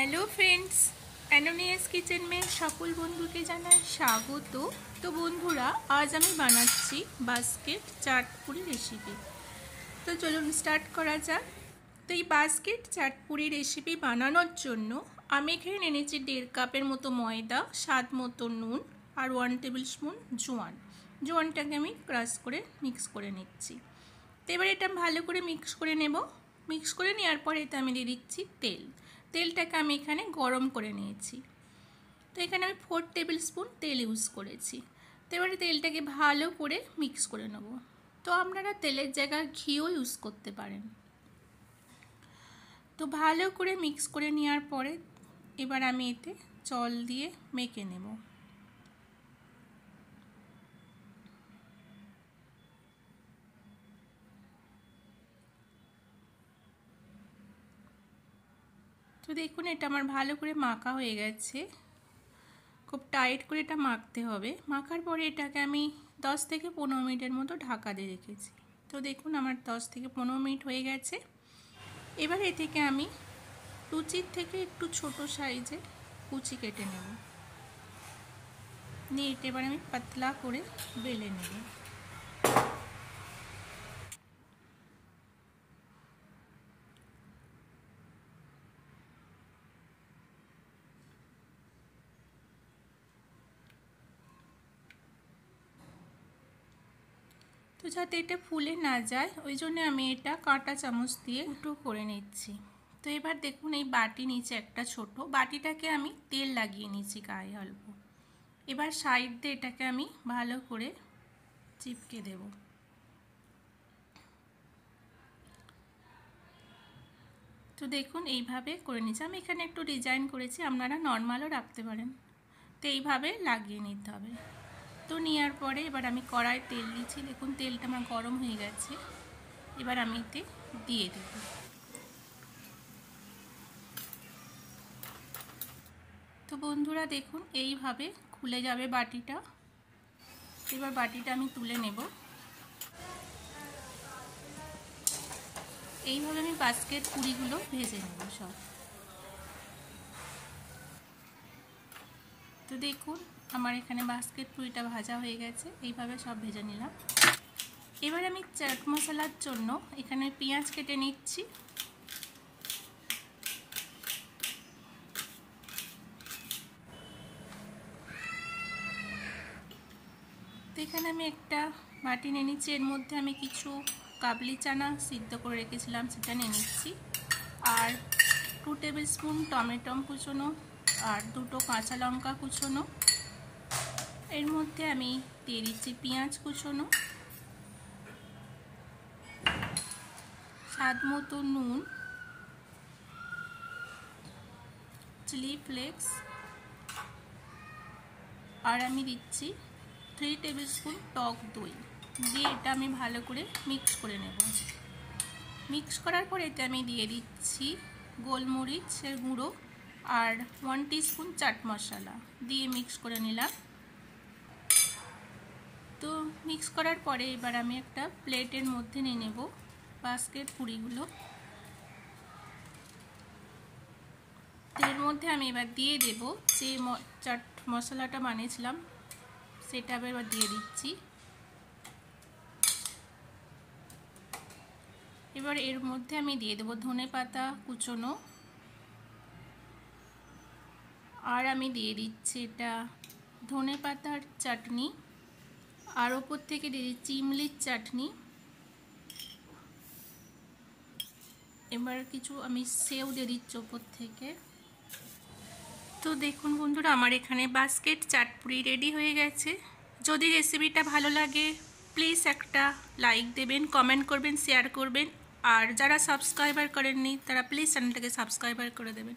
Hello friends, অ্যানোনিয়াস kitchen में সকল বন্ধুকে জানাই স্বাগত। তো বন্ধুরা, আজ আমি বানাচ্ছি বাস্কেট চাটপুরি রেসিপি। তো চলুন স্টার্ট করা যাক। তো এই বাস্কেট চাটপুরি রেসিপি বানানোর জন্য আমি এখানে এনেছি 1.5 কাপের মতো ময়দা, স্বাদ মতো নুন আর 1 টেবিল স্পুন জোয়ান। জোয়ানটাকে আমি ক্রাশ করে মিক্স করে নিচ্ছি। তো এবার এটা ভালো করে মিক্স করে নেব। মিক্স করে নেওয়ার পর এতে আমি দিয়ে দিচ্ছি তেল। তেলটাকে আমি এখানে গরম করে নিয়েছি। তো এখানে আমি 4 টেবিল স্পুন তেল ইউজ করেছি। তো এবারে তেলটাকে ভালো করে মিক্স করে নেব। তো আপনারা তেলের জায়গায় ঘিও ইউজ করতে পারেন। তো ভালো করে মিক্স করে নেওয়ার পরে এবার আমি এতে জল দিয়ে মেখে নেব। তো দেখুন, এটা আমার ভালো করে মাখা হয়ে গেছে। খুব টাইট করে এটা মাখতে হবে। মাখার পরে এটাকে আমি 10 থেকে 15 মিনিটের মতো ঢাকা দিয়ে রেখেছি। তো দেখুন, আমার 10 থেকে 15 মিনিট হয়ে গেছে। এবার এ থেকে আমি লুচির থেকে একটু ছোট সাইজে কুচি কেটে নেব। নিয়ে এটা এবার আমি পাতলা করে বেলে নেব। তো যাতে এটা ফুলে না যায় ওই জন্য আমি এটা কাঁটা চামচ দিয়ে উল্টো করে নিচ্ছি। তো এবার দেখুন, এই বাটি নিচে একটা ছোট বাটিটাকে আমি তেল লাগিয়ে নিচ্ছি গায়ে অল্প। এবার সাইড দিয়ে এটাকে আমি ভালো করে চিপকে দেব। তো দেখুন, এইভাবে করে নিচ্ছি। আমি এখানে একটু ডিজাইন করেছি, আপনারা নর্মালও রাখতে পারেন। তো এইভাবে লাগিয়ে নিতে হবে। তো নেওয়ার পরে এবার আমি কড়াই তেল দিচ্ছি। দেখুন, তেলটা আমার গরম হয়ে গেছে। এবার আমি এতে দিয়ে দেব। তো বন্ধুরা দেখুন, এইভাবে খুলে যাবে বাটিটা। এবার বাটিটা আমি তুলে নেব। এইভাবে আমি বাস্কেট পুরিগুলো ভেজে নেব সব। তো দেখুন, আমার এখানে বাস্কেট পুরিটা ভাজা হয়ে গেছে। এইভাবে সব ভেজে নিলাম। এবার আমি চাট মশলার জন্য এখানে পেঁয়াজ কেটে নিচ্ছি। তো এখানে আমি একটা বাটি নিয়ে নিচ্ছি। এর মধ্যে আমি কিছু কাবলি চানা সিদ্ধ করে রেখেছিলাম, সেটা নিয়ে নিচ্ছি। আর 2 টেবিল স্পুন টমেটো কুচোনো আর 2টো কাঁচা লঙ্কা কুচোনো। এর মধ্যে আমি দিয়ে দিচ্ছি পেঁয়াজ কুচোনো, স্বাদ মতো নুন, চিলি ফ্লেক্স, আর আমি দিচ্ছি 3 টেবিল স্পুন টক দই। দিয়ে এটা আমি ভালো করে মিক্স করে নেব। মিক্স করার পর এতে আমি দিয়ে দিচ্ছি গোলমরিচের গুঁড়ো আর 1 টিস্পুন চাট মশলা দিয়ে মিক্স করে নিলাম। তো মিক্স করার পরে এবার আমি একটা প্লেটের মধ্যে নিয়ে নেব বাস্কেট পুরিগুলো। এর মধ্যে আমি এবার দিয়ে দেব যে চাট মশলাটা বানিয়েছিলাম, সেটা এবার দিয়ে দিচ্ছি। এবার এর মধ্যে আমি দিয়ে দেবো ধনেপাতা কুচোনো, আর আমি দিয়ে দিচ্ছি এটা ধনেপাতার চাটনি, আর ওপর থেকে দিয়ে দিচ্ছি ইমলির চাটনি। এবার কিছু আমি সেও দিয়ে দিচ্ছি ওপর থেকে। তো দেখুন বন্ধুরা, আমার এখানে বাস্কেট চাটপুরি রেডি হয়ে গেছে। যদি রেসিপিটা ভালো লাগে প্লিজ একটা লাইক দেবেন, কমেন্ট করবেন, শেয়ার করবেন। আর যারা সাবস্ক্রাইবার করেননি তারা প্লিজ চ্যানেলটাকে সাবস্ক্রাইবার করে দেবেন।